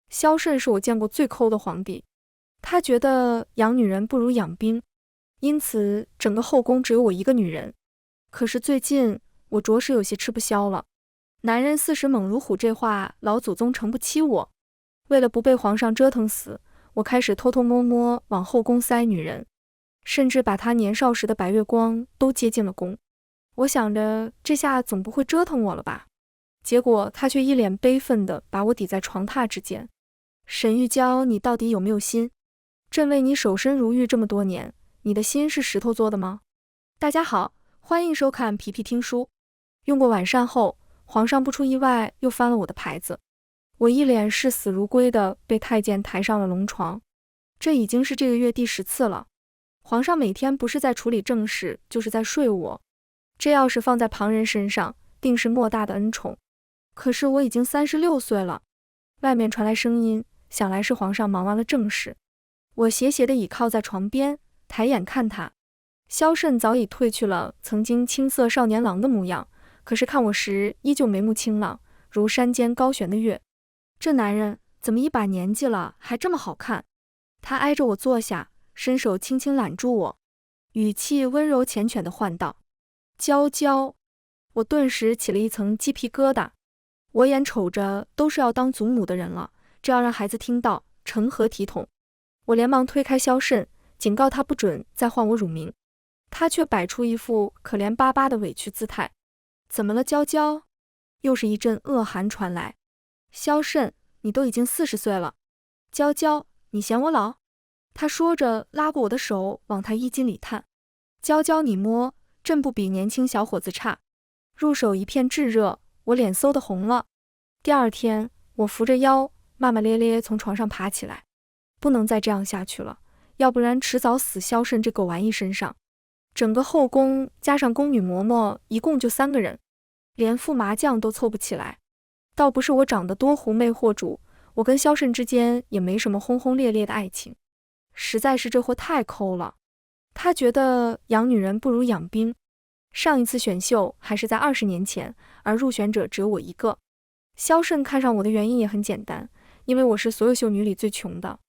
萧慎是我见过最抠的皇帝，他觉得养女人不如养兵，因此整个后宫只有我一个女人。可是最近我着实有些吃不消了。男人40猛如虎这话，老祖宗诚不欺我。为了不被皇上折腾死，我开始偷偷摸摸往后宫塞女人，甚至把他年少时的白月光都接进了宫。我想着这下总不会折腾我了吧？结果他却一脸悲愤地把我抵在床榻之间。沈玉娇，你到底有没有心？朕为你守身如玉这么多年，你的心是石头做的吗？大家好，欢迎收看皮皮听书。用过晚膳后，皇上不出意外又翻了我的牌子。我一脸视死如归的被太监抬上了龙床，这已经是这个月第10次了。皇上每天不是在处理政事，就是在睡我，这要是放在旁人身上，定是莫大的恩宠。可是我已经36岁了。外面传来声音，想来是皇上忙完了正事。我斜斜地倚靠在床边，抬眼看他。萧慎早已褪去了曾经青涩少年郎的模样，可是看我时依旧眉目清朗，如山间高悬的月。这男人怎么一把年纪了还这么好看？他挨着我坐下，伸手轻轻揽住我，语气温柔缱绻地唤道：娇娇。我顿时起了一层鸡皮疙瘩。我眼瞅着都是要当祖母的人了，这要让孩子听到，成何体统？我连忙推开萧慎，警告他不准再唤我乳名。他却摆出一副可怜巴巴的委屈姿态。怎么了，娇娇？又是一阵恶寒传来。萧慎，你都已经40岁了。娇娇，你嫌我老？他说着拉过我的手往他衣襟里探。娇娇你摸，朕不比年轻小伙子差。入手一片炙热，我脸嗖的红了。第二天，我扶着腰骂骂咧咧从床上爬起来。不能再这样下去了，要不然迟早死萧慎这狗玩意身上。整个后宫加上宫女嬷嬷一共就3个人，连副麻将都凑不起来。倒不是我长得多狐媚惑主，我跟萧慎之间也没什么轰轰烈烈的爱情，实在是这货太抠了。他觉得养女人不如养兵。上一次选秀还是在20年前，而入选者只有我一个。萧慎看上我的原因也很简单，因为我是所有秀女里最穷的。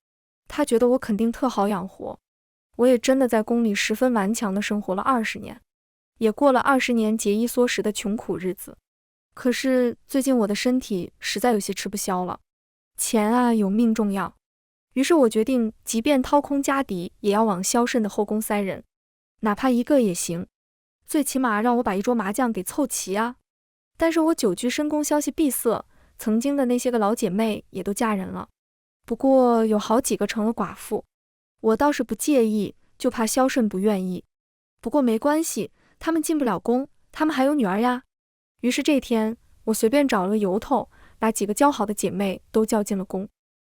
他觉得我肯定特好养活。我也真的在宫里十分顽强地生活了20年，也过了20年节衣缩食的穷苦日子。可是最近我的身体实在有些吃不消了，钱啊有命重要。于是我决定即便掏空家底也要往萧慎的后宫塞人，哪怕一个也行，最起码让我把一桌麻将给凑齐啊。但是我久居深宫，消息闭塞，曾经的那些个老姐妹也都嫁人了，不过有好几个成了寡妇。我倒是不介意，就怕萧慎不愿意。不过没关系，他们进不了宫，他们还有女儿呀。于是这天，我随便找了个由头，把几个交好的姐妹都叫进了宫。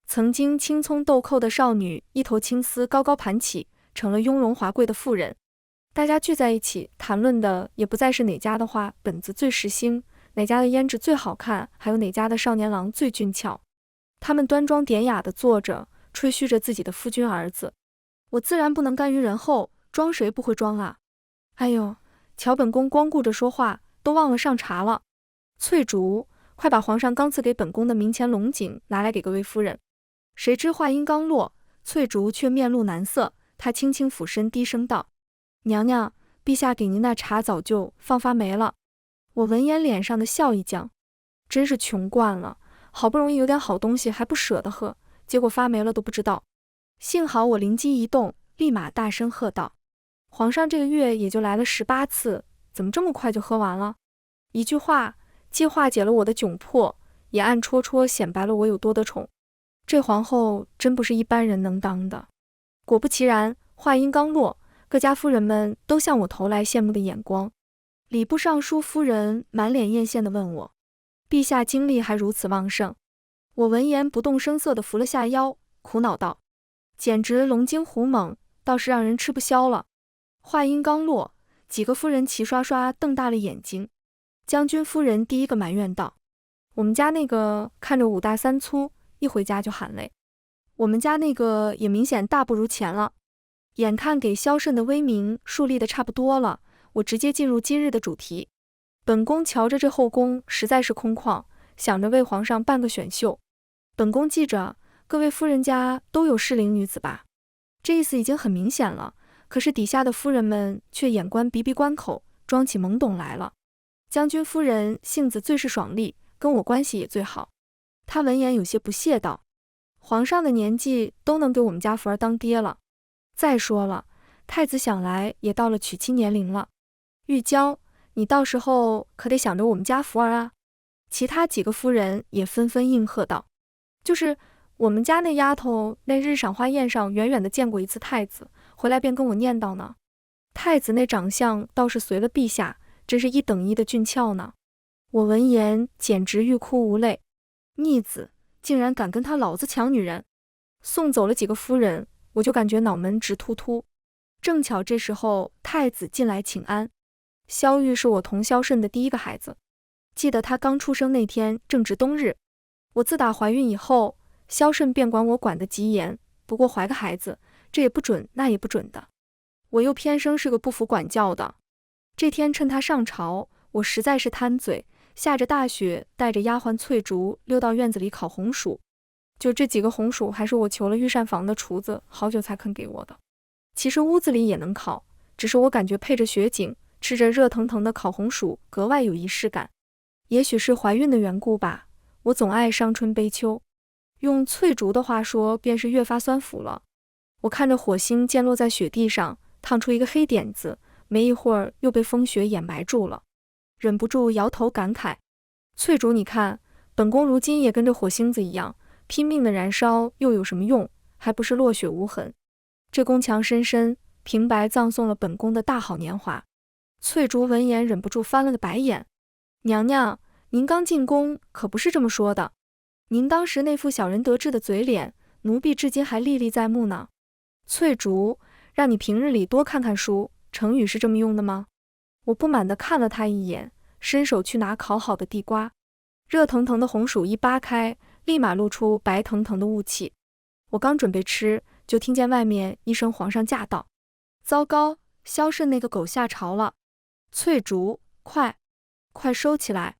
曾经青葱豆蔻的少女，一头青丝高高盘起，成了雍容华贵的妇人。大家聚在一起，谈论的也不再是哪家的话本子最时兴，哪家的胭脂最好看，还有哪家的少年郎最俊俏。他们端庄典雅地坐着，吹嘘着自己的夫君儿子。我自然不能甘于人后，装谁不会装啊？哎呦，乔本宫光顾着说话，都忘了上茶了。翠竹，快把皇上刚赐给本宫的明前龙井拿来给各位夫人。谁知话音刚落，翠竹却面露难色，她轻轻俯身低声道：娘娘，陛下给您那茶早就放发霉了。我闻言脸上的笑意降，真是穷惯了，好不容易有点好东西还不舍得喝，结果发霉了都不知道。幸好我灵机一动，立马大声喝道：皇上这个月也就来了18次，怎么这么快就喝完了？一句话既化解了我的窘迫，也暗戳戳显白了我有多得宠。这皇后真不是一般人能当的。果不其然，话音刚落，各家夫人们都向我投来羡慕的眼光。礼部尚书夫人满脸艳羡地问我：陛下精力还如此旺盛？我闻言不动声色地扶了下腰，苦恼道：简直龙精虎猛，倒是让人吃不消了。话音刚落，几个夫人齐刷刷瞪大了眼睛。将军夫人第一个埋怨道：我们家那个看着5大3粗，一回家就喊累。我们家那个也明显大不如前了。眼看给萧慎的威名树立的差不多了，我直接进入今日的主题。本宫瞧着这后宫实在是空旷，想着为皇上办个选秀。本宫记着，各位夫人家都有适龄女子吧？这意思已经很明显了，可是底下的夫人们却眼观鼻闭关口，装起懵懂来了。将军夫人性子最是爽利，跟我关系也最好。她闻言有些不屑道：皇上的年纪都能给我们家福儿当爹了。再说了，太子想来也到了娶亲年龄了。玉娇，你到时候可得想着我们家福儿啊。其他几个夫人也纷纷应和道：就是我们家那丫头，那日赏花宴上远远的见过一次太子，回来便跟我念叨呢。太子那长相倒是随了陛下，真是一等一的俊俏呢。我闻言简直欲哭无泪，逆子竟然敢跟他老子抢女人！送走了几个夫人，我就感觉脑门直突突。正巧这时候太子进来请安。萧玉是我同萧慎的第一个孩子，记得他刚出生那天正值冬日。我自打怀孕以后，萧慎便管我管得极严，不过怀个孩子，这也不准那也不准的。我又偏生是个不服管教的。这天趁他上朝，我实在是贪嘴，下着大雪，带着丫鬟翠竹溜到院子里烤红薯。就这几个红薯还是我求了御膳房的厨子好久才肯给我的。其实屋子里也能烤，只是我感觉配着雪景，吃着热腾腾的烤红薯格外有仪式感。也许是怀孕的缘故吧，我总爱伤春悲秋，用翠竹的话说便是越发酸腐了。我看着火星溅落在雪地上，烫出一个黑点子，没一会儿又被风雪掩埋住了，忍不住摇头感慨：翠竹你看，本宫如今也跟着火星子一样，拼命的燃烧又有什么用，还不是落雪无痕。这宫墙深深，平白葬送了本宫的大好年华。翠竹闻言忍不住翻了个白眼：娘娘，您刚进宫可不是这么说的，您当时那副小人得志的嘴脸，奴婢至今还历历在目呢。翠竹，让你平日里多看看书，成语是这么用的吗？我不满地看了他一眼，伸手去拿烤好的地瓜。热腾腾的红薯一扒开，立马露出白腾腾的雾气。我刚准备吃，就听见外面一声皇上驾到。糟糕，萧慎那个狗下朝了。翠竹，快收起来，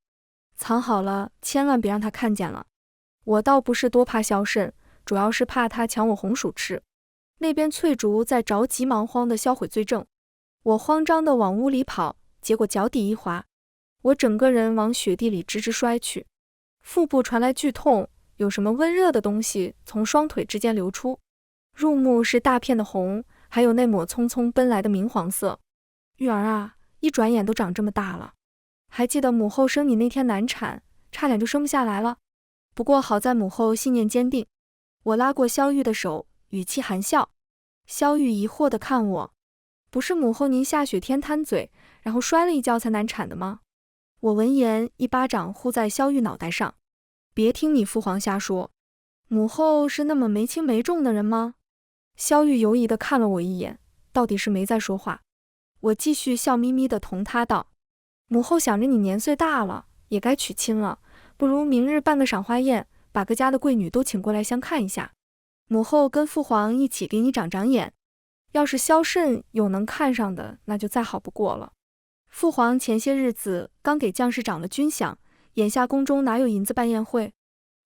藏好了，千万别让他看见了。我倒不是多怕萧慎，主要是怕他抢我红薯吃。那边翠竹在着急忙慌地销毁罪证，我慌张地往屋里跑，结果脚底一滑，我整个人往雪地里直直摔去，腹部传来剧痛，有什么温热的东西从双腿之间流出，入目是大片的红，还有那抹匆匆奔来的明黄色。玉儿啊，一转眼都长这么大了，还记得母后生你那天难产，差点就生不下来了。不过好在母后信念坚定。我拉过萧玉的手，语气含笑。萧玉疑惑地看我，不是母后您下雪天贪嘴，然后摔了一跤才难产的吗？我闻言一巴掌呼在萧玉脑袋上，别听你父皇瞎说，母后是那么没轻没重的人吗？萧玉犹疑地看了我一眼，到底是没在说话。我继续笑眯眯地同他道：母后想着你年岁大了，也该娶亲了，不如明日办个赏花宴，把各家的贵女都请过来相看一下，母后跟父皇一起给你长长眼。要是萧慎有能看上的，那就再好不过了。父皇前些日子刚给将士涨了军饷，眼下宫中哪有银子办宴会？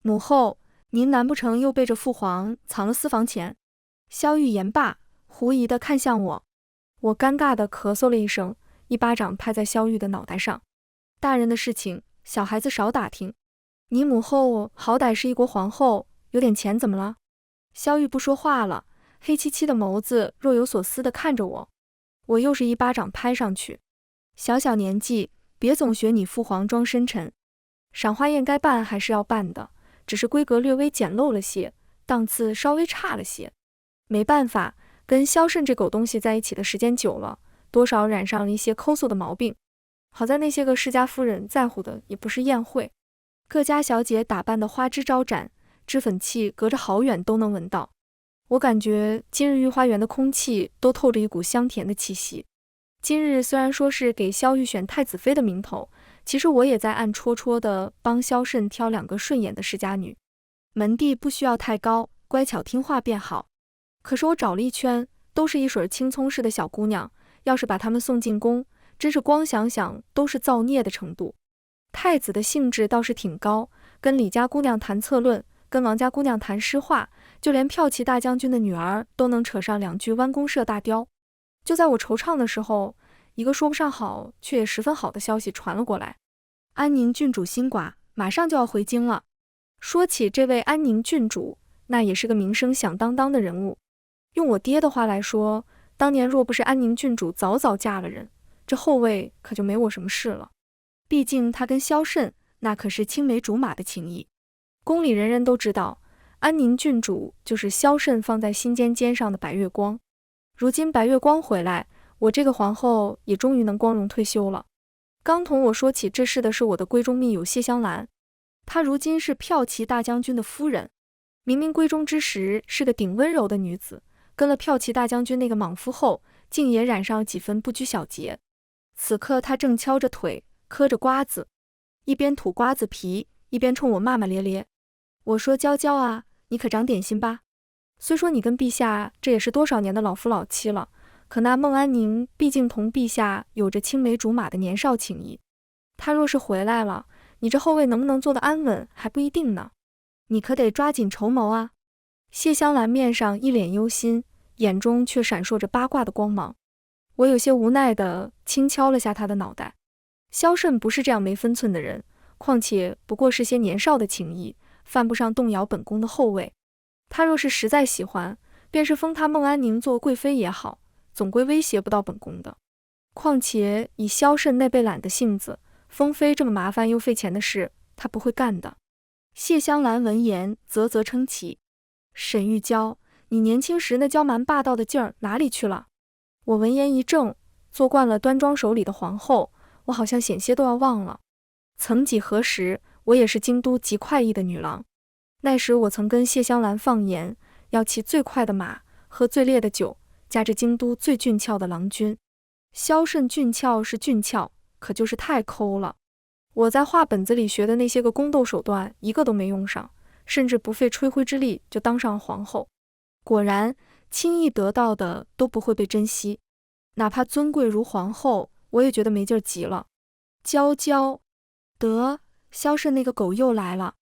母后，您难不成又背着父皇藏了私房钱？萧玉言罢，狐疑地看向我。我尴尬地咳嗽了一声，一巴掌拍在萧玉的脑袋上。大人的事情，小孩子少打听。你母后好歹是一国皇后，有点钱怎么了？萧玉不说话了，黑漆漆的眸子若有所思地看着我。我又是一巴掌拍上去。小小年纪，别总学你父皇装深沉。赏花宴该办还是要办的，只是规格略微简陋了些，档次稍微差了些。没办法，跟萧慎这狗东西在一起的时间久了，多少染上了一些抠搜的毛病。好在那些个世家夫人在乎的也不是宴会，各家小姐打扮得花枝招展，脂粉气隔着好远都能闻到。我感觉今日御花园的空气都透着一股香甜的气息。今日虽然说是给萧玉选太子妃的名头，其实我也在暗戳戳地帮萧慎挑2个顺眼的世家女。门第不需要太高，乖巧听话便好。可是我找了一圈，都是一水青葱似的小姑娘，要是把她们送进宫，真是光想想都是造孽的程度。太子的兴致倒是挺高，跟李家姑娘谈策论，跟王家姑娘谈诗话，就连骠骑大将军的女儿都能扯上2句弯弓射大雕。就在我惆怅的时候，一个说不上好却也十分好的消息传了过来，安宁郡主新寡，马上就要回京了。说起这位安宁郡主，那也是个名声响当当的人物。用我爹的话来说，当年若不是安宁郡主早早嫁了人，这后位可就没我什么事了。毕竟她跟萧慎那可是青梅竹马的情谊，宫里人人都知道，安宁郡主就是萧慎放在心尖上的白月光。如今白月光回来，我这个皇后也终于能光荣退休了。刚同我说起这事的是我的闺中密友谢香兰，她如今是骠骑大将军的夫人。明明闺中之时是个顶温柔的女子，跟了骠骑大将军那个莽夫后，竟也染上了几分不拘小节。此刻她正敲着腿嗑着瓜子，一边吐瓜子皮，一边冲我骂骂咧咧。我说娇娇啊，你可长点心吧。虽说你跟陛下这也是多少年的老夫老妻了，可那孟安宁毕竟同陛下有着青梅竹马的年少情谊，她若是回来了，你这后位能不能做得安稳还不一定呢。你可得抓紧筹谋啊。谢香兰面上一脸忧心，眼中却闪烁着八卦的光芒。我有些无奈地轻敲了下她的脑袋。萧慎不是这样没分寸的人，况且不过是些年少的情谊，犯不上动摇本宫的后位。他若是实在喜欢，便是封他孟安宁做贵妃也好，总归威胁不到本宫的。况且以萧慎那被懒的性子，封妃这么麻烦又费钱的事，他不会干的。谢香兰闻言啧啧称奇，沈玉娇，你年轻时那娇蛮霸道的劲儿哪里去了？我闻言一怔，做惯了端庄守礼的皇后，我好像险些都要忘了。曾几何时，我也是京都极快意的女郎，那时我曾跟谢香兰放言，要骑最快的马，喝最烈的酒，驾着京都最俊俏的郎君。萧慎俊俏是俊俏，可就是太抠了。我在画本子里学的那些个宫斗手段一个都没用上，甚至不费吹灰之力就当上了皇后。果然，轻易得到的都不会被珍惜，哪怕尊贵如皇后，我也觉得没劲儿极了。娇娇，得，萧慎那个狗又来了。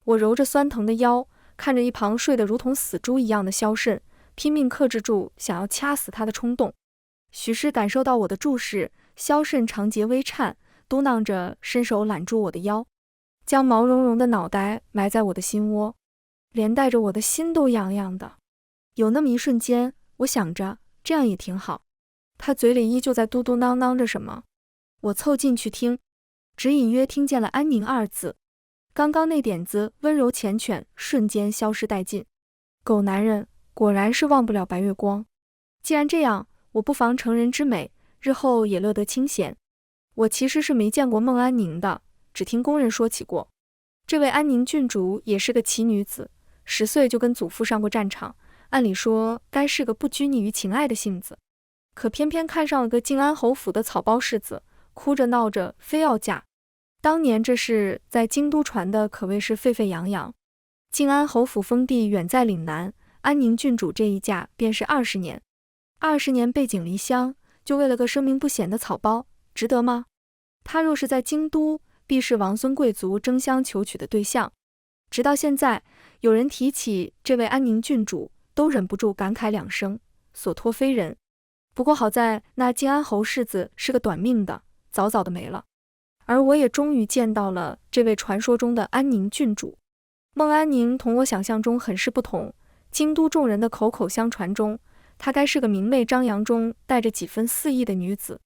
我揉着酸疼的腰，看着一旁睡得如同死猪一样的萧慎，拼命克制住想要掐死他的冲动。许是感受到我的注视，萧慎长睫微颤，嘟囔着伸手揽住我的腰，将毛茸茸的脑袋埋在我的心窝，连带着我的心都痒痒的。有那么一瞬间，我想着这样也挺好。他嘴里依旧在嘟嘟囔囔着什么，我凑近去听，只隐约听见了安宁2字。刚刚那点子温柔缱绻瞬间消失殆尽。狗男人果然是忘不了白月光。既然这样，我不妨成人之美，日后也乐得清闲。我其实是没见过孟安宁的，只听宫人说起过。这位安宁郡主也是个奇女子，10岁就跟祖父上过战场，按理说该是个不拘泥于情爱的性子，可偏偏看上了个靖安侯府的草包世子，哭着闹着非要嫁。当年这事在京都传的可谓是沸沸扬扬。靖安侯府封地远在岭南，安宁郡主这一嫁便是20年，20年背井离乡，就为了个声名不显的草包，值得吗？她若是在京都，必是王孙贵族争相求娶的对象。直到现在，有人提起这位安宁郡主，都忍不住感慨2声，所托非人。不过好在那靖安侯世子是个短命的，早早的没了。而我也终于见到了这位传说中的安宁郡主。孟安宁同我想象中很是不同，京都众人的口口相传中，她该是个明媚张扬中带着几分肆意的女子。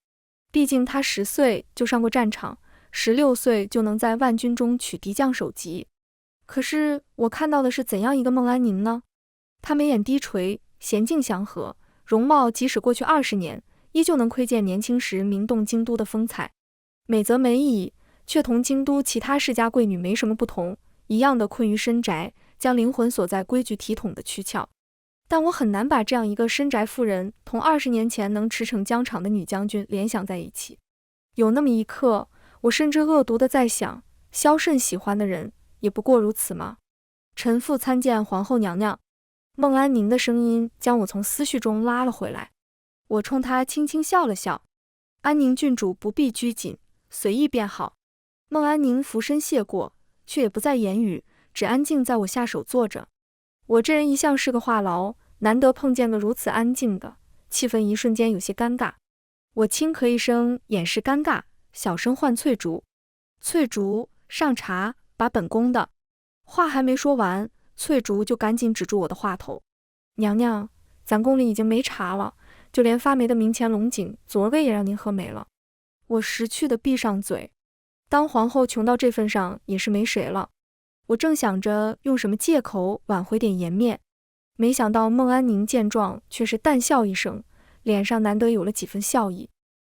毕竟她10岁就上过战场，16岁就能在万军中取敌将首级。可是我看到的是怎样一个孟安宁呢？她眉眼低垂，娴静祥和，容貌即使过去20年，依旧能窥见年轻时名动京都的风采。美则美矣，却同京都其他世家贵女没什么不同，一样的困于深宅，将灵魂锁在规矩体统的躯壳。但我很难把这样一个深宅妇人同20年前能驰骋疆场的女将军联想在一起。有那么一刻，我甚至恶毒的在想，萧慎喜欢的人也不过如此吗？臣妇参见皇后娘娘。孟安宁的声音将我从思绪中拉了回来。我冲她轻轻笑了笑，安宁郡主不必拘谨，随意便好。孟安宁俯身谢过，却也不再言语，只安静在我下手坐着。我这人一向是个话痨，难得碰见个如此安静的，气氛一瞬间有些尴尬。我轻咳一声，掩饰尴尬，小声唤翠竹：“翠竹，上茶，把本宫的。”话还没说完，翠竹就赶紧止住我的话头：“娘娘，咱宫里已经没茶了，就连发霉的明前龙井，昨个也让您喝没了。”我识趣的闭上嘴，当皇后穷到这份上也是没谁了。我正想着用什么借口挽回点颜面，没想到孟安宁见状却是淡笑一声，脸上难得有了几分笑意。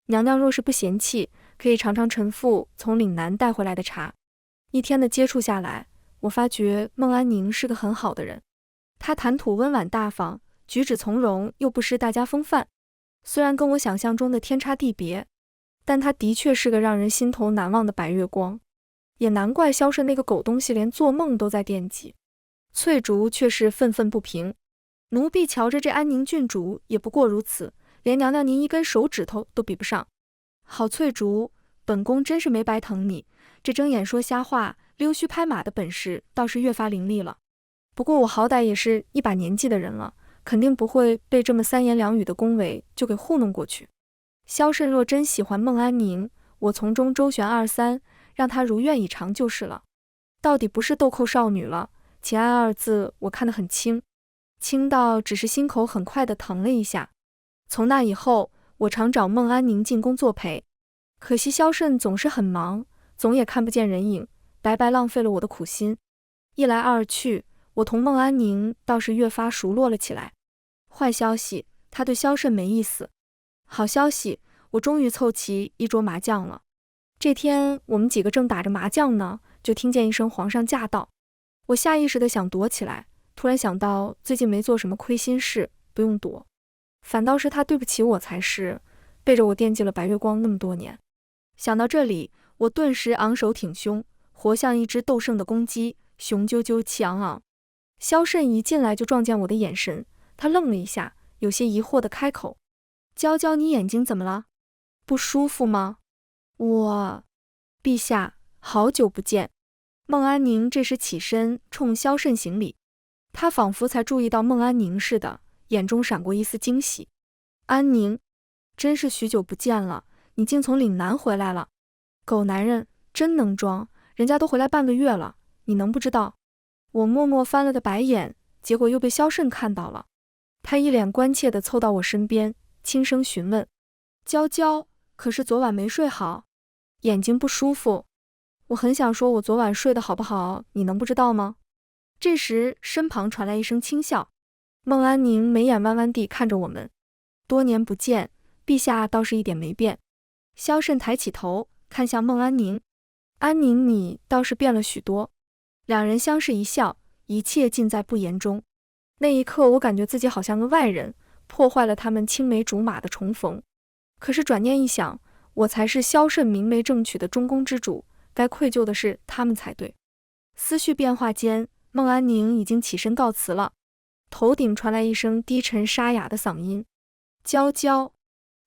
娘娘若是不嫌弃，可以尝尝臣妇从岭南带回来的茶。一天的接触下来，我发觉孟安宁是个很好的人。她谈吐温婉大方，举止从容，又不失大家风范。虽然跟我想象中的天差地别，但她的确是个让人心头难忘的白月光。也难怪萧慎那个狗东西连做梦都在惦记。翠竹却是愤愤不平：“奴婢瞧着这安宁郡主也不过如此，连娘娘您一根手指头都比不上。”好翠竹，本宫真是没白疼你，这睁眼说瞎话、溜须拍马的本事倒是越发凌厉了。不过我好歹也是一把年纪的人了，肯定不会被这么三言两语的恭维就给糊弄过去。萧慎若真喜欢孟安宁，我从中周旋二三，让他如愿以偿就是了。到底不是豆蔻少女了，情爱二字我看得很轻，轻到只是心口很快地疼了一下。从那以后，我常找孟安宁进宫作陪，可惜萧慎总是很忙，总也看不见人影，白白浪费了我的苦心。一来二去，我同孟安宁倒是越发熟络了起来。坏消息，他对萧慎没意思。好消息，我终于凑齐一桌麻将了。这天我们几个正打着麻将呢，就听见一声皇上驾到。我下意识地想躲起来，突然想到最近没做什么亏心事，不用躲，反倒是他对不起我才是，背着我惦记了白月光那么多年。想到这里，我顿时昂首挺胸，活像一只斗胜的公鸡，雄赳赳气昂昂。萧慎一进来就撞见我的眼神，他愣了一下，有些疑惑地开口：“娇娇，你眼睛怎么了？不舒服吗？”陛下，好久不见。孟安宁这时起身冲萧慎行礼，他仿佛才注意到孟安宁似的，眼中闪过一丝惊喜。安宁，真是许久不见了，你竟从岭南回来了。狗男人真能装，人家都回来半个月了，你能不知道？我默默翻了个白眼，结果又被萧慎看到了。他一脸关切地凑到我身边，轻声询问：“娇娇，可是昨晚没睡好？眼睛不舒服？”我很想说我昨晚睡得好不好，你能不知道吗？这时身旁传来一声轻笑，孟安宁眉眼弯弯地看着我们：“多年不见，陛下倒是一点没变。”萧慎抬起头看向孟安宁：“安宁，你倒是变了许多。”两人相视一笑，一切尽在不言中。那一刻我感觉自己好像个外人，破坏了他们青梅竹马的重逢。可是转念一想，我才是萧慎明媒正娶的中宫之主，该愧疚的是他们才对。思绪变化间，孟安宁已经起身告辞了，头顶传来一声低沉沙哑的嗓音：“娇娇。”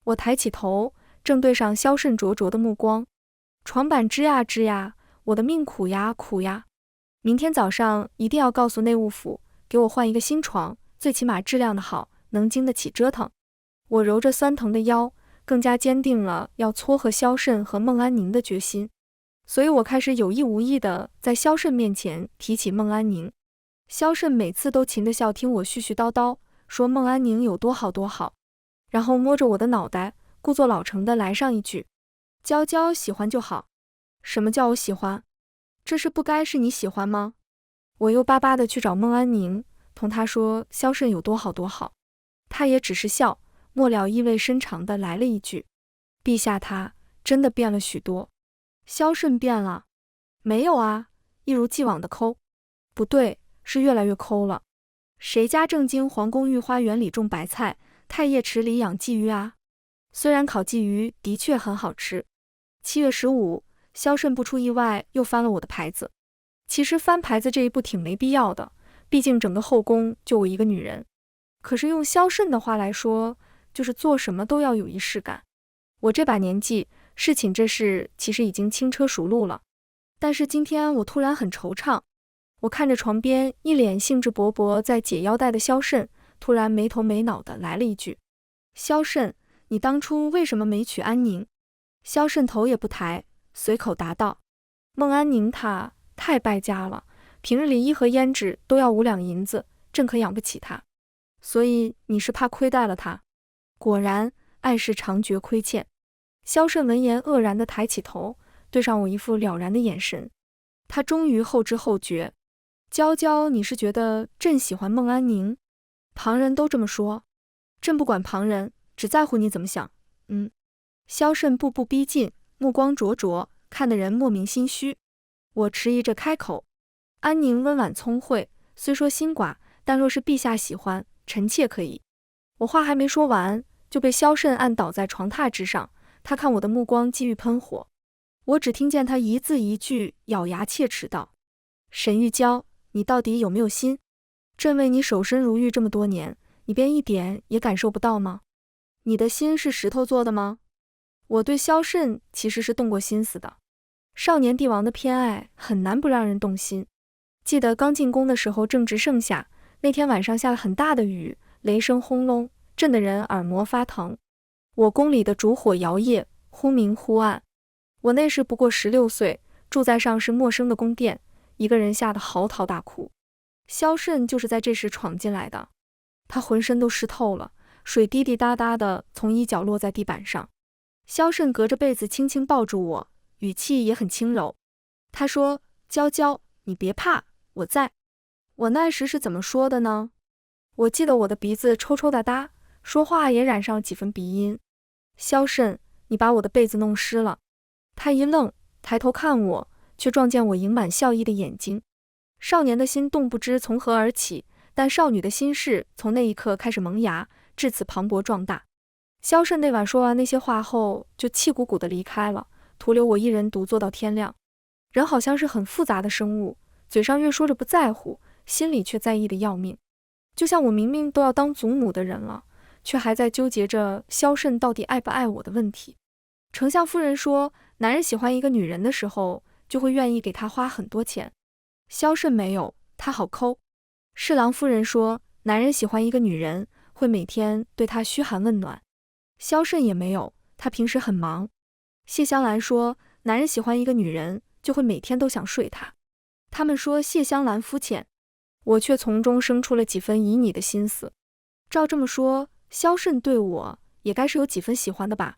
我抬起头，正对上萧慎灼灼的目光。床板吱呀吱呀，我的命苦呀苦呀！明天早上一定要告诉内务府，给我换一个新床，最起码质量的好，能经得起折腾。我揉着酸疼的腰，更加坚定了要撮合萧慎和孟安宁的决心。所以我开始有意无意地在萧慎面前提起孟安宁。萧慎每次都噙着笑听我絮絮叨叨，说孟安宁有多好多好，然后摸着我的脑袋，故作老成的来上一句：“娇娇喜欢就好。”什么叫我喜欢？这是不该是你喜欢吗？我又巴巴地去找孟安宁，同他说萧慎有多好多好。他也只是笑，末了意味深长地来了一句：“陛下他真的变了许多。”萧慎变了？没有啊，一如既往的抠。不对，是越来越抠了。谁家正经皇宫御花园里种白菜，太液池里养鲫鱼啊？虽然烤鲫鱼的确很好吃。7月15，萧慎不出意外又翻了我的牌子。其实翻牌子这一步挺没必要的，毕竟整个后宫就我一个女人。可是用萧慎的话来说，就是做什么都要有仪式感。我这把年纪，侍寝这事其实已经轻车熟路了。但是今天我突然很惆怅。我看着床边一脸兴致勃勃在解腰带的萧慎，突然没头没脑的来了一句：萧慎，你当初为什么没娶安宁？萧慎头也不抬，随口答道：孟安宁她太败家了，平日里衣和胭脂都要5两银子，朕可养不起她。所以你是怕亏待了她？果然，爱是常觉亏欠。萧慎闻言愕然地抬起头，对上我一副了然的眼神。他终于后知后觉。娇娇，你是觉得朕喜欢孟安宁？旁人都这么说，朕不管旁人，只在乎你怎么想。萧慎步步逼近，目光灼灼，看得人莫名心虚。我迟疑着开口：安宁温婉聪慧，虽说心寡，但若是陛下喜欢，臣妾可以。我话还没说完，就被萧慎按倒在床榻之上。他看我的目光既欲喷火，我只听见他一字一句咬牙切齿道：沈玉娇，你到底有没有心？朕为你守身如玉这么多年，你便一点也感受不到吗？你的心是石头做的吗？我对萧慎其实是动过心思的。少年帝王的偏爱很难不让人动心。记得刚进宫的时候正值盛夏，那天晚上下了很大的雨，雷声轰隆，震得人耳膜发疼。我宫里的烛火摇曳，忽明忽暗。我那时不过16岁，住在上是陌生的宫殿，一个人吓得嚎啕大哭。萧慎就是在这时闯进来的，他浑身都湿透了，水滴滴答答的从衣角落在地板上。萧慎隔着被子轻轻抱住我，语气也很轻柔。他说：娇娇，你别怕，我在。我那时是怎么说的呢？我记得我的鼻子抽抽搭搭，说话也染上了几分鼻音。萧慎，你把我的被子弄湿了。他一愣，抬头看我，却撞见我盈满笑意的眼睛。少年的心动不知从何而起，但少女的心事从那一刻开始萌芽，至此磅礴壮大。萧慎那晚说完那些话后，就气鼓鼓地离开了，徒留我一人独坐到天亮。人好像是很复杂的生物，嘴上越说着不在乎，心里却在意的要命。就像我明明都要当祖母的人了，却还在纠结着萧慎到底爱不爱我的问题。丞相夫人说，男人喜欢一个女人的时候，就会愿意给她花很多钱。萧慎没有，他好抠。侍郎夫人说，男人喜欢一个女人，会每天对她嘘寒问暖。萧慎也没有，他平时很忙。谢香兰说，男人喜欢一个女人，就会每天都想睡她。他们说谢香兰肤浅，我却从中生出了几分旖旎的心思。照这么说，萧慎对我也该是有几分喜欢的吧？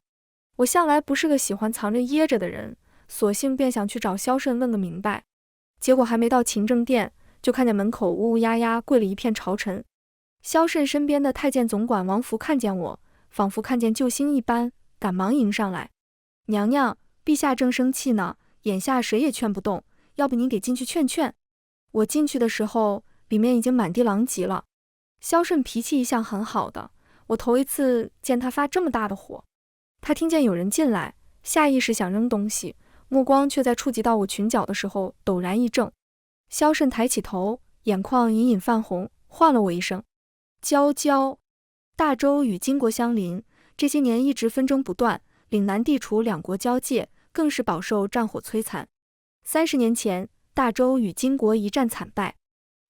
我向来不是个喜欢藏着掖着的人，索性便想去找萧慎问个明白。结果还没到勤政殿，就看见门口乌乌压压跪了一片朝臣。萧慎身边的太监总管王福看见我，仿佛看见救星一般，赶忙迎上来：娘娘，陛下正生气呢，眼下谁也劝不动，要不您给进去劝劝。我进去的时候，里面已经满地狼藉了。萧慎脾气一向很好的，我头一次见他发这么大的火。他听见有人进来，下意识想扔东西，目光却在触及到我裙角的时候陡然一怔。萧慎抬起头，眼眶隐隐泛红，唤了我一声：娇娇。大周与金国相邻，这些年一直纷争不断，岭南地处两国交界，更是饱受战火摧残。30年前，大周与金国一战惨败，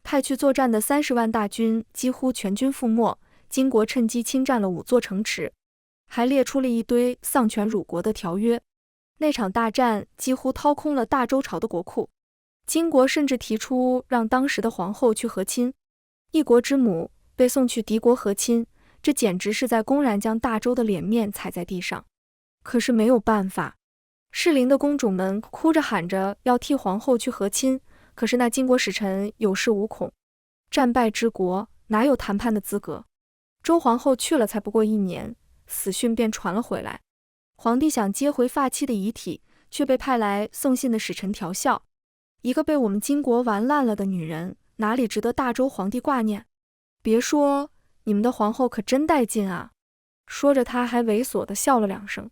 派去作战的30万大军几乎全军覆没，金国趁机侵占了5座城池，还列出了一堆丧权辱国的条约。那场大战几乎掏空了大周朝的国库，金国甚至提出让当时的皇后去和亲，一国之母被送去敌国和亲，这简直是在公然将大周的脸面踩在地上。可是没有办法，适龄的公主们哭着喊着要替皇后去和亲，可是那金国使臣有恃无恐，战败之国哪有谈判的资格？周皇后去了才不过1年，死讯便传了回来。皇帝想接回发妻的遗体，却被派来送信的使臣调笑。一个被我们金国玩烂了的女人，哪里值得大周皇帝挂念？别说，你们的皇后可真带劲啊！说着，他还猥琐地笑了2声。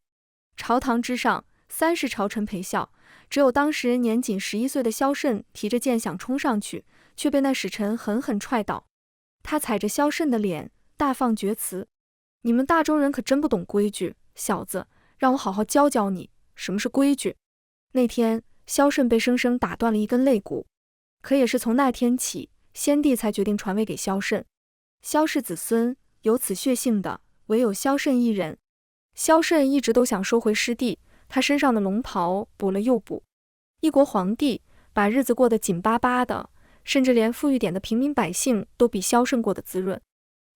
朝堂之上，30朝臣陪笑，只有当时年仅11岁的萧慎提着剑想冲上去，却被那使臣狠狠踹倒。他踩着萧慎的脸，大放厥词：你们大周人可真不懂规矩，小子，让我好好教教你什么是规矩。那天，萧慎被生生打断了一根肋骨。可也是从那天起，先帝才决定传位给萧慎。萧氏子孙有此血性的，唯有萧慎一人。萧慎一直都想收回师弟，他身上的龙袍补了又补。一国皇帝把日子过得紧巴巴的，甚至连富裕点的平民百姓都比萧慎过得滋润。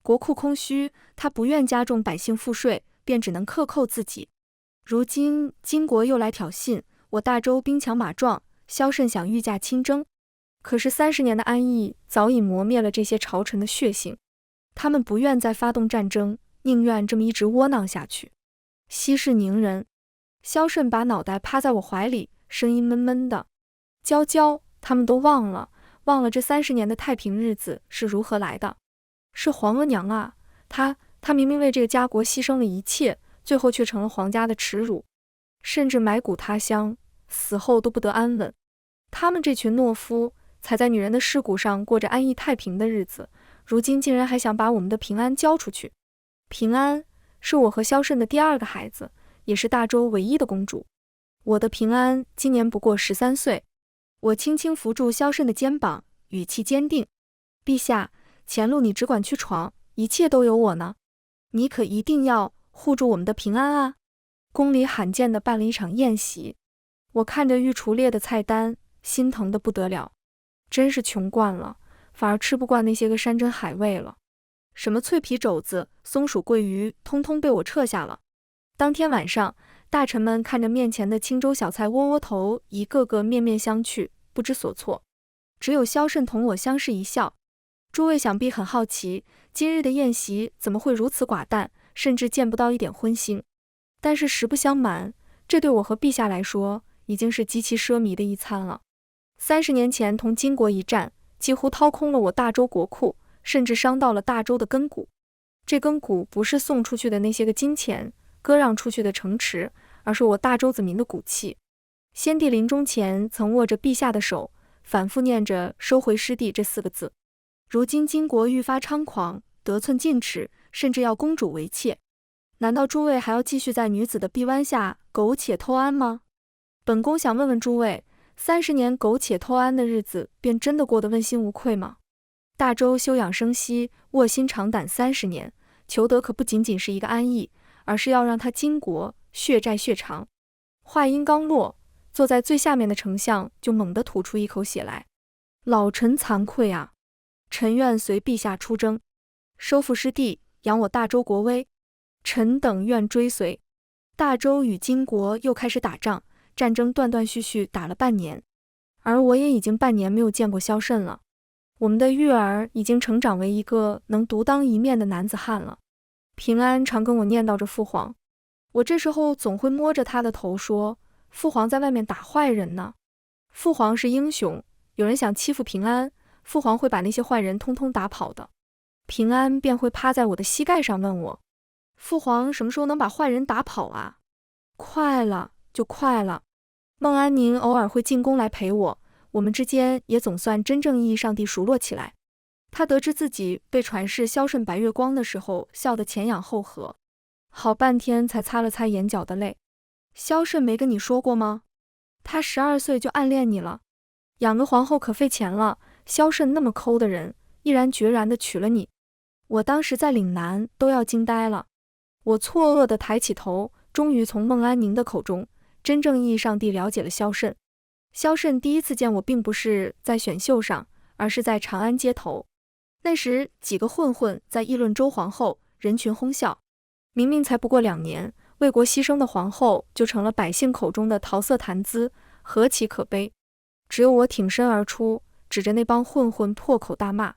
国库空虚，他不愿加重百姓赋税，便只能克扣自己。如今金国又来挑衅，我大周兵强马壮，萧慎想御驾亲征。可是30年的安逸早已磨灭了这些朝臣的血性，他们不愿再发动战争，宁愿这么一直窝囊下去。息事宁人。萧慎把脑袋趴在我怀里，声音闷闷的。娇娇，他们都忘了这30年的太平日子是如何来的。是皇额娘啊，她明明为这个家国牺牲了一切，最后却成了皇家的耻辱，甚至埋骨他乡，死后都不得安稳。他们这群懦夫踩在女人的尸骨上过着安逸太平的日子，如今竟然还想把我们的平安交出去。平安是我和萧慎的第2个孩子，也是大周唯一的公主。我的平安今年不过13岁。我轻轻扶住萧慎的肩膀，语气坚定。陛下，前路你只管去闯，一切都有我呢。你可一定要护住我们的平安啊。宫里罕见地办了一场宴席，我看着御厨列的菜单，心疼得不得了。真是穷惯了，反而吃不惯那些个山珍海味了。什么脆皮肘子、松鼠桂鱼，通通被我撤下了。当天晚上，大臣们看着面前的清粥小菜窝窝头，一个个面面相觑，不知所措。只有萧慎同我相视一笑。诸位想必很好奇，今日的宴席怎么会如此寡淡，甚至见不到一点荤腥。但是实不相瞒，这对我和陛下来说，已经是极其奢靡的一餐了。30年前同金国一战，几乎掏空了我大周国库，甚至伤到了大周的根骨。这根骨不是送出去的那些个金钱，割让出去的城池，而是我大周子民的骨气。先帝临终前曾握着陛下的手，反复念着收回师弟这4个字。如今金国愈发猖狂，得寸进尺，甚至要公主为妾。难道诸位还要继续在女子的臂弯下苟且偷安吗？本宫想问问诸位，30年苟且偷安的日子，便真的过得问心无愧吗？大周休养生息，卧薪尝胆30年，求得可不仅仅是一个安逸，而是要让他金国血债血偿。话音刚落，坐在最下面的丞相就猛地吐出一口血来。老臣惭愧啊！臣愿随陛下出征，收复失地，扬我大周国威。臣等愿追随。大周与金国又开始打仗，战争断断续续打了半年，而我也已经半年没有见过萧慎了。我们的玉儿已经成长为一个能独当一面的男子汉了。平安常跟我念叨着父皇，我这时候总会摸着他的头说，父皇在外面打坏人呢。父皇是英雄，有人想欺负平安，父皇会把那些坏人通通打跑的。平安便会趴在我的膝盖上问我，父皇什么时候能把坏人打跑啊？快了，就快了。孟安宁偶尔会进宫来陪我，我们之间也总算真正意义上地熟络起来。他得知自己被传是萧慎白月光的时候，笑得前仰后合，好半天才擦了擦眼角的泪。萧慎没跟你说过吗？他12岁就暗恋你了，养个皇后可费钱了，萧慎那么抠的人，毅然决然地娶了你。我当时在岭南都要惊呆了。我错愕地抬起头，终于从孟安宁的口中真正意义上地了解了萧慎。萧慎第一次见我并不是在选秀上，而是在长安街头。那时几个混混在议论周皇后，人群哄笑。明明才不过2年，为国牺牲的皇后就成了百姓口中的桃色谈资，何其可悲。只有我挺身而出，指着那帮混混破口大骂。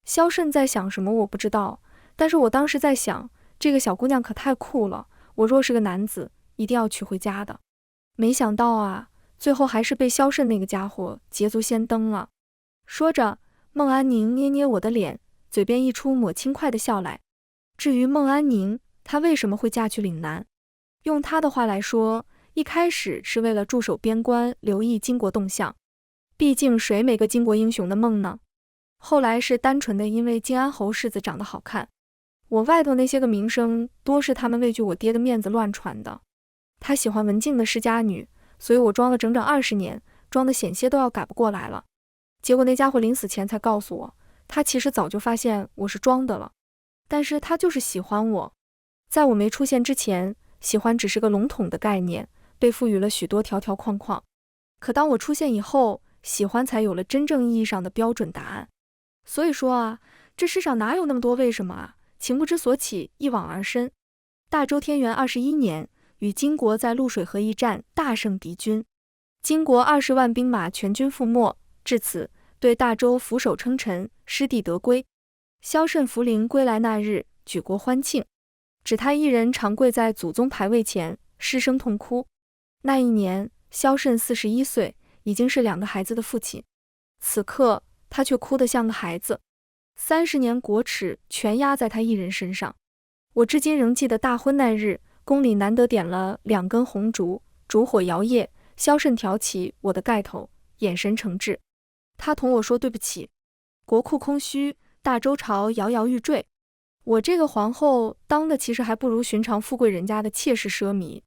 萧慎在想什么我不知道，但是我当时在想，这个小姑娘可太酷了，我若是个男子，一定要娶回家的。没想到啊，最后还是被萧慎那个家伙捷足先登了。说着，孟安宁捏捏我的脸，嘴边溢出抹轻快的笑来。至于孟安宁，她为什么会嫁去岭南？用她的话来说，一开始是为了驻守边关，留意金国动向。毕竟谁没个巾帼英雄的梦呢？后来是单纯的因为晋安侯世子长得好看。我外头那些个名声多是他们畏惧我爹的面子乱传的。他喜欢文静的世家女，所以我装了整整20年，装的险些都要改不过来了。结果那家伙临死前才告诉我，他其实早就发现我是装的了，但是他就是喜欢我。在我没出现之前，喜欢只是个笼统的概念，被赋予了许多条条框框。可当我出现以后，喜欢才有了真正意义上的标准答案。所以说啊，这世上哪有那么多为什么啊？情不知所起，一往而深。大周天元21年，与金国在潞水河一战大胜敌军，金国20万兵马全军覆没。至此，对大周俯首称臣，失地得归。萧慎扶灵归来那日，举国欢庆，只他一人长跪在祖宗牌位前，失声痛哭。那一年，萧慎41岁，已经是2个孩子的父亲。此刻，他却哭得像个孩子。30年国耻全压在他一人身上。我至今仍记得大婚那日，宫里难得点了2根红烛，烛火摇曳。萧慎挑起我的盖头，眼神诚挚。他同我说对不起。国库空虚，大周朝摇摇欲坠。我这个皇后当的其实还不如寻常富贵人家的妾室奢靡。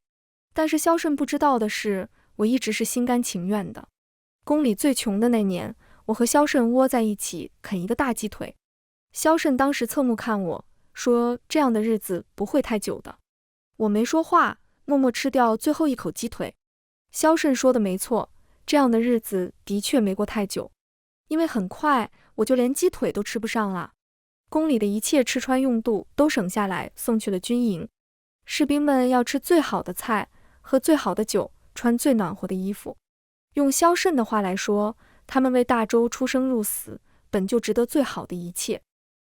但是萧慎不知道的是，我一直是心甘情愿的。宫里最穷的那年，我和萧慎窝在一起啃一个大鸡腿。萧慎当时侧目看我，说这样的日子不会太久的。我没说话，默默吃掉最后一口鸡腿。萧慎说的没错，这样的日子的确没过太久，因为很快我就连鸡腿都吃不上了。宫里的一切吃穿用度都省下来送去了军营，士兵们要吃最好的菜，喝最好的酒，穿最暖和的衣服。用萧慎的话来说，他们为大周出生入死，本就值得最好的一切。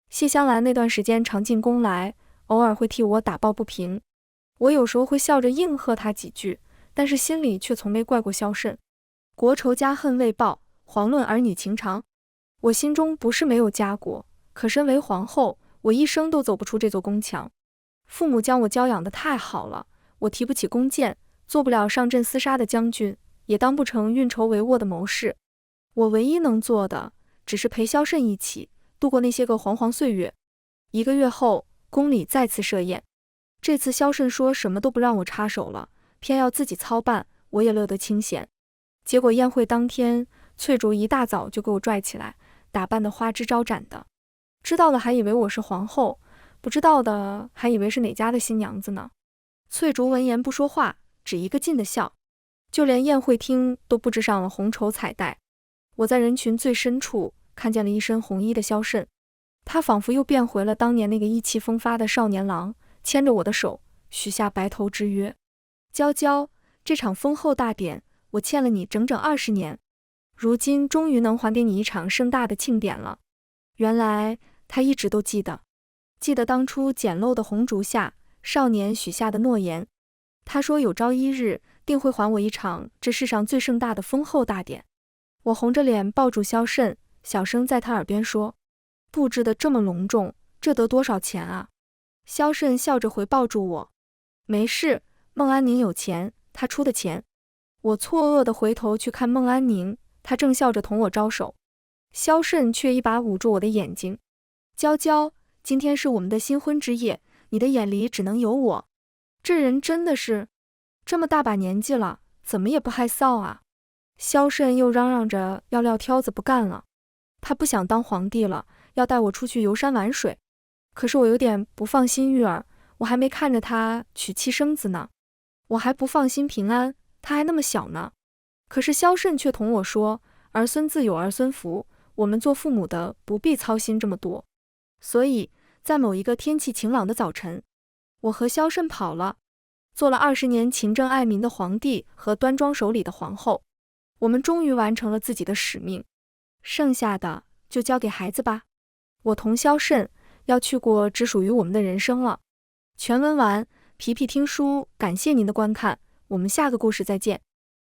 谢香兰那段时间常进宫来，偶尔会替我打抱不平，我有时候会笑着应和他几句，但是心里却从没怪过萧慎。国仇家恨未报，遑论儿女情长。我心中不是没有家国，可身为皇后，我一生都走不出这座宫墙。父母将我教养得太好了，我提不起弓箭，做不了上阵厮杀的将军，也当不成运筹帷幄的谋士。我唯一能做的，只是陪萧慎一起度过那些个惶惶岁月。1个月后，宫里再次设宴，这次萧慎说什么都不让我插手了，偏要自己操办，我也乐得清闲。结果宴会当天，翠竹一大早就给我拽起来，打扮得花枝招展的。知道的还以为我是皇后，不知道的还以为是哪家的新娘子呢。翠竹闻言不说话，只一个劲的笑，就连宴会厅都布置上了红绸彩带。我在人群最深处看见了一身红衣的萧慎，他仿佛又变回了当年那个意气风发的少年郎，牵着我的手，许下白头之约。娇娇，这场丰厚大典，我欠了你整整20年，如今终于能还给你一场盛大的庆典了。原来他一直都记得当初简陋的红烛下，少年许下的诺言。他说有朝一日定会还我一场这世上最盛大的丰厚大典。我红着脸抱住萧慎，小声在他耳边说，布置得这么隆重，这得多少钱啊？萧慎笑着回抱住我，没事，孟安宁有钱，他出的钱。我错愕地回头去看孟安宁，他正笑着同我招手。萧慎却一把捂住我的眼睛，娇娇，今天是我们的新婚之夜，你的眼里只能有我。这人真的是，这么大把年纪了，怎么也不害臊啊。萧慎又嚷嚷着要撂挑子不干了，他不想当皇帝了，要带我出去游山玩水。可是我有点不放心玉儿，我还没看着他娶妻生子呢，我还不放心平安，他还那么小呢。可是萧慎却同我说，儿孙自有儿孙福，我们做父母的不必操心这么多。所以在某一个天气晴朗的早晨，我和萧慎跑了，做了20年勤政爱民的皇帝和端庄守礼的皇后。我们终于完成了自己的使命，剩下的就交给孩子吧。我同萧慎要去过只属于我们的人生了。全文完，皮皮听书，感谢您的观看，我们下个故事再见。